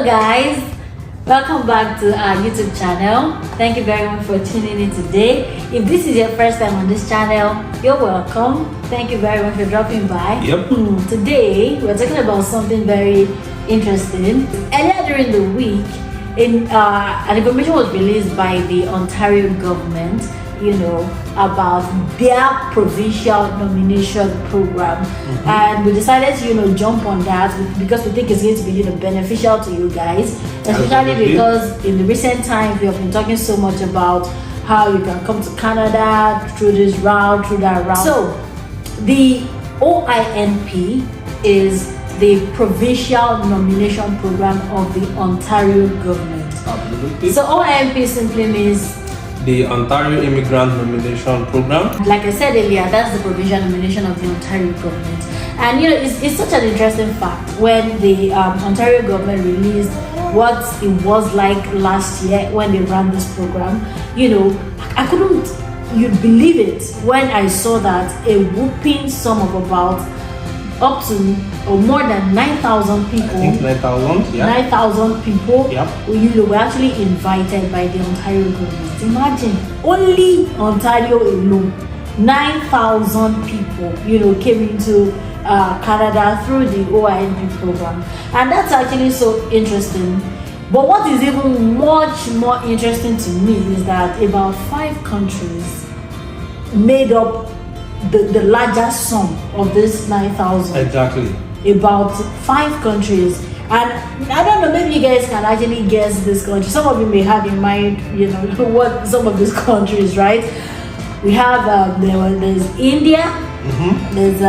guys, welcome back to our YouTube channel. Thank you very much for tuning in today. If this is your first time on this channel, you're welcome. Thank you very much for dropping by. Today we're talking about something very interesting. Earlier during the week, an information was released by the Ontario government, about their provincial nomination program, and we decided to jump on that because we think it's going to be beneficial to you guys, especially because in the recent times we have been talking so much about how you can come to Canada through this route, through that route. So the OINP is the Provincial Nomination Program of the Ontario government. Absolutely. So OINP simply means the Ontario Immigrant Nomination Program. Like I said earlier, that's the provincial nomination of the Ontario government. And it's such an interesting fact when the Ontario government released what it was like last year when they ran this program. I couldn't believe it when I saw that a whooping sum of about up to more than 9,000 people. I think 9,000, yeah. 9,000 people, yep. Were actually invited by the Ontario government. Imagine, only Ontario alone, 9,000 people, came into Canada through the OINP program. And that's actually so interesting. But what is even much more interesting to me is that about 5 countries made up the larger sum of this 9,000. Exactly. About 5 countries. And I don't know, maybe you guys can actually guess this country. Some of you may have in mind, what some of these countries, right? We have, there's India, there's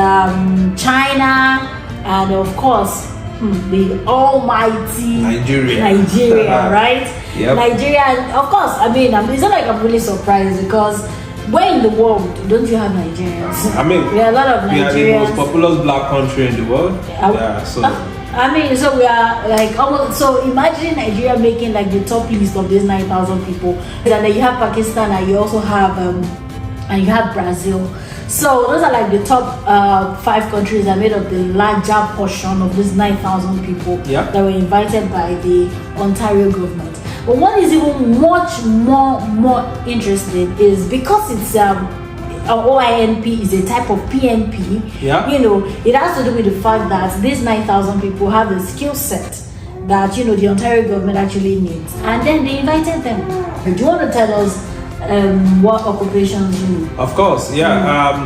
China, and of course, the almighty Nigeria, right? Yep. Nigeria, and of course, it's not like I'm really surprised because where in the world don't you have Nigerians? We are a lot of Nigerians. We are the most populous black country in the world. So we are like almost. So imagine Nigeria making like the top list of these 9,000 people, and then you have Pakistan, and you also have and you have Brazil. So those are like the top 5 countries that made up the larger portion of these 9,000 people that were invited by the Ontario government. But what is even much more interesting is because it's OINP is a type of PNP. It has to do with the fact that these 9,000 people have a skill set that the Ontario government actually needs, and then they invited them. Do you want to tell us what occupations you do? Of course, yeah.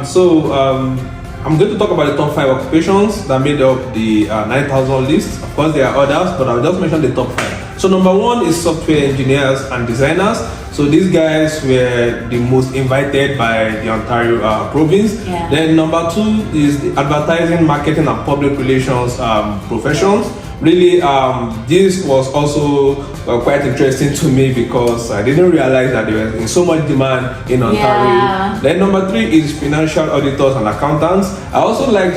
I'm going to talk about the top 5 occupations that made up the 9,000 list. Of course, there are others, but I'll just mention the top 5. So number 1 is software engineers and designers. So these guys were the most invited by the Ontario province. Then number 2 is the advertising, marketing, and public relations professions. Really, this was also quite interesting to me because I didn't realize that they were in so much demand in Ontario. Then number 3 is financial auditors and accountants. I also like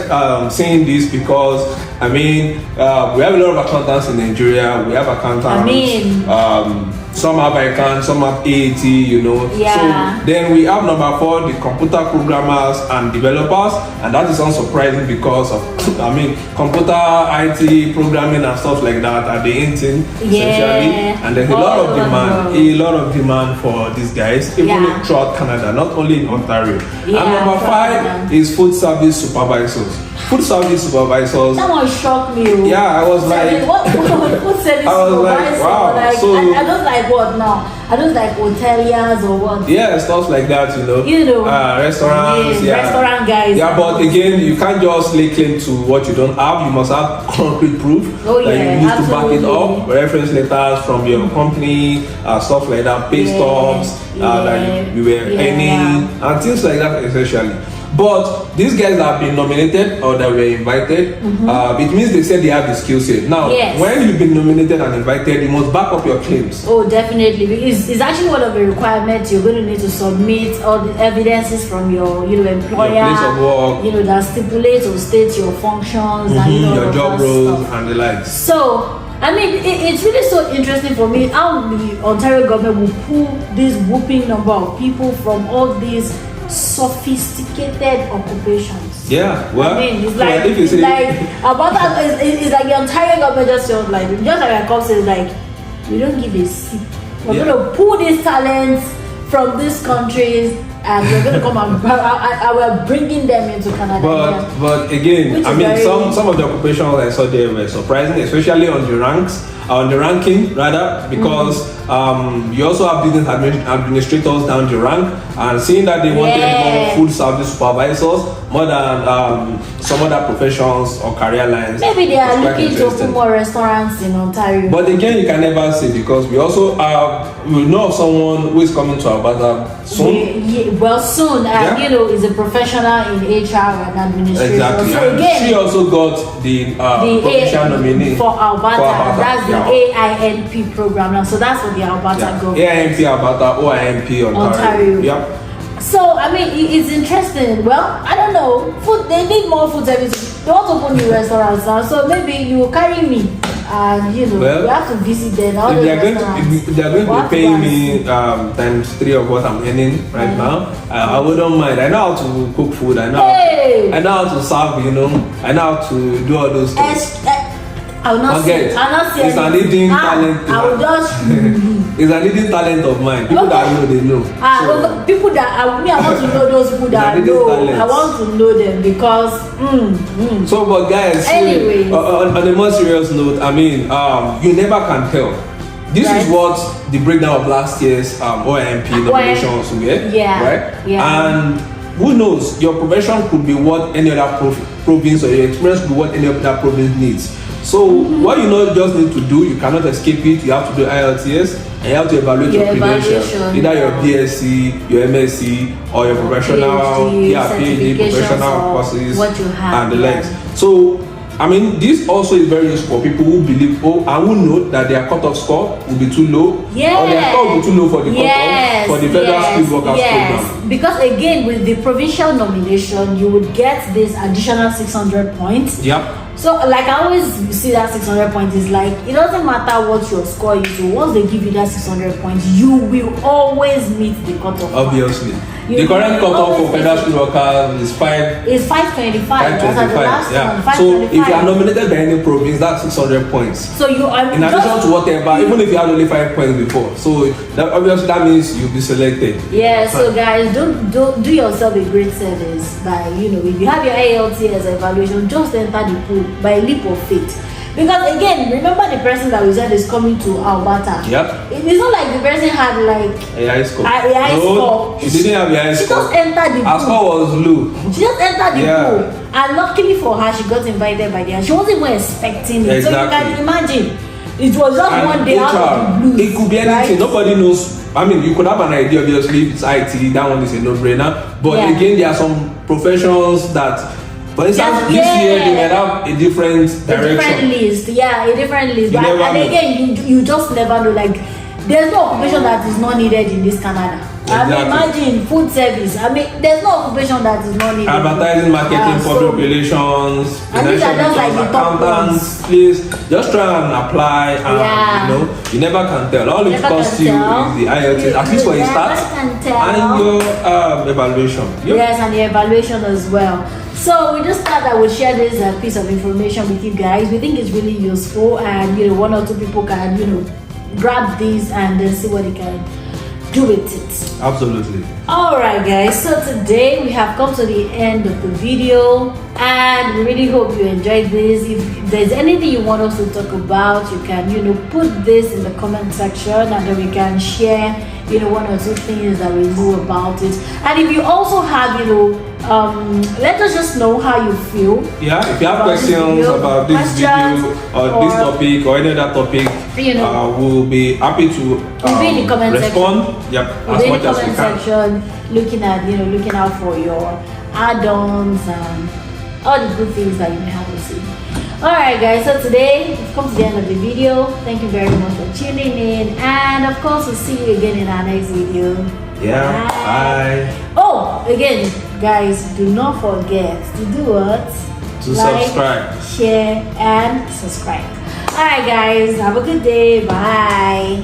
saying this because we have a lot of accountants in Nigeria. We have accountants. Some have ICANN, some have AAT, So then we have number 4, the computer programmers and developers, and that is unsurprising because of, computer IT programming and stuff like that are the in thing, essentially. And there's a lot of demand for these guys, even throughout Canada, not only in Ontario. And number 5 is food service supervisors. Food service supervisors. That one shocked me. Yeah, I was like, what food service supervisor? Like, wow. I don't like what now? I don't like hoteliers or what? Yeah, stuff like that, restaurants. Restaurant guys. Yeah, but again, you can't just lay claim to what you don't have. You must have concrete proof that you need to back it up. Reference letters from your company, stuff like that, pay stubs that you were earning, and things like that, essentially. But these guys have been nominated or that were invited. It means they said they have the skill set. Now, when you've been nominated and invited, you must back up your claims. Oh, definitely. Because it's actually one of the requirements. You're going to need to submit all the evidences from your employer, your place of work, that stipulates or states your functions and your job roles and the likes. So it's really so interesting for me how the Ontario government will pull this whooping number of people from all these sophisticated occupations. Yeah, well, I mean, it's well, like, if you it's say, like about that. It's like the Ontario government just feels like a cops is like, we don't give a sip. We're going to pull these talents from these countries, and we're going to come and we're bringing them into Canada. But again, I mean, some of the occupations I saw there were surprising, especially on the ranking rather, because you also have business administrators down the rank, and seeing that they wanted more food service supervisors more than some other professions or career lines. Maybe they are looking to open more restaurants in Ontario. But again, you can never say, because we also we know of someone who is coming to Alberta soon. Soon, and you know, is a professional in HR and administration. Exactly. So again, she also got the provincial nominee for Alberta. That's the AINP program now. So that's for the Alberta government. AINP Alberta, OINP Ontario. Yep. So I mean, it's interesting. Well, I don't know. Food. They need more food services. They want to open new restaurants now. So maybe you will carry me, and you know, you have to visit them. If they are going to be paying me times 3 of what I'm earning right now, I wouldn't mind. I know how to cook food. I know how to serve. You know, I know how to do all those things. I will not say. It's an hidden talent. I will just. It's an hidden talent of mine. People that know, they know. People that I want to know those people that know. I want to know them because. So, but guys, anyways, on a more serious note, I mean, you never can tell. This is what the breakdown of last year's OINP nominations were. Right? Yeah. And who knows? Your profession could be what any other province, or your experience could be what any other province needs. So what you just need to do, you cannot escape it. You have to do IELTS, and you have to evaluate your credentials, either your BSc, your MSc, or your professional, PhD professional courses, what you have, and the likes. So I mean, this also is very useful for people who believe and who know that their cutoff score will be too low, or their score will be too low for the cutoff for the federal skilled workers program. Because again, with the provincial nomination, you would get this additional 600 points. Yep. So, like I always see that 600 points is like, it doesn't matter what your score is. So once they give you that 600 points, you will always meet the cutoff. Obviously. The current cutoff for federal skilled workers is 525. 525. So if you are nominated by any province, that's 600 points. So you are in addition to whatever, even if you had only 5 points before. So obviously that means you'll be selected. Yeah. So guys, don't do yourself a great service by if you have your IELTS evaluation, just enter the pool by a leap of faith. Because again, remember the person that we said is coming to Alberta. Yep. It's not like the person had like a high score. No, she didn't have a high score. She just entered the pool. Her score was low. She just entered the pool. And luckily for her, she got invited by them. She wasn't even expecting it. Exactly. So you can imagine. It was just one day out of the blue. It could be anything. Right? Nobody knows. I mean, you could have an idea, obviously, if it's IT, that one is a no-brainer. But again, there are some professions that, for instance, this year they might have a different direction. A different list. And again, you just never know. Like, there's no occupation that is not needed in this Canada. Exactly. I mean, imagine food service. I mean, there's no occupation that is not needed. Advertising, marketing, public relations, financial accountants. Please just try and apply. And you never can tell. All it costs you is the IELTS, at least for a start, and your evaluation. Yes, and the evaluation as well. So we just thought that we'll share this piece of information with you guys. We think it's really useful, and one or two people can grab this and then see what they can do with it. Absolutely. Alright guys, so today we have come to the end of the video, and we really hope you enjoyed this. If there's anything you want us to talk about, you can put this in the comment section, and then we can share one or two things that we know about it. And if you also have let us just know how you feel. If you have questions about this video or this topic or any other topic, we'll be happy to be in the comment respond. Section. As much as we can. Section, looking out for your add-ons and all the good things that you may have to see. Alright guys, so today we've come to the end of the video. Thank you very much for tuning in, and of course we'll see you again in our next video. Bye. Oh, again guys, do not forget to do what? Subscribe, share and subscribe. Alright guys, have a good day. Bye.